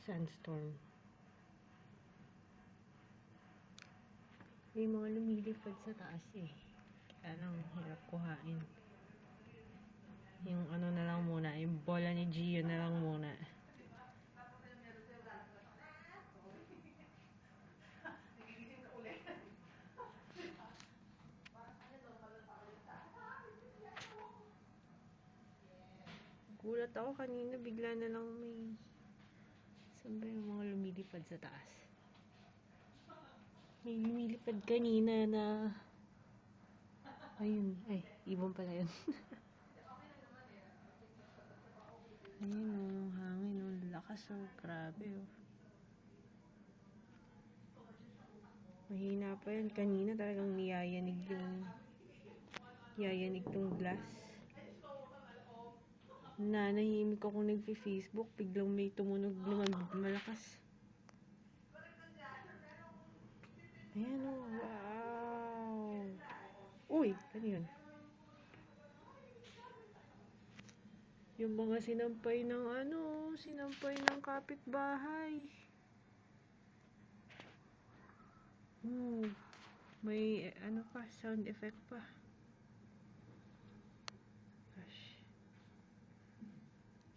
Sandstorm. May mga lumilipad sa taas eh. Kaya lang, hirap kuhain. Yung ano na lang muna, yung bola ni Gio na lang muna. Gulat ako kanina, bigla na lang may saan ba yung mga lumilipad sa taas? May lumilipad kanina na ayun, ay, ibon pala yun. Ayun oh, hangin oh, lakas oh, grabe oh. Mahina pa yun, kanina talagang niyayanig tong glass. Nanahimik ako nagpi-Facebook, biglang may tumunog naman malakas. Ayan o, wow! Uy, ano yun? Yung mga sinampay ng sinampay ng kapitbahay. May ano pa, sound effect pa. Gosh.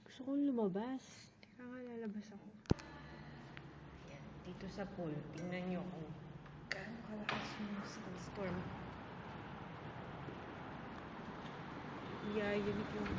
Gusto kong lumabas. Teka nga, lalabas ako. Yan, dito sa pool. Tingnan nyo kung gaano kalakas yung sandstorm. Yayanig yung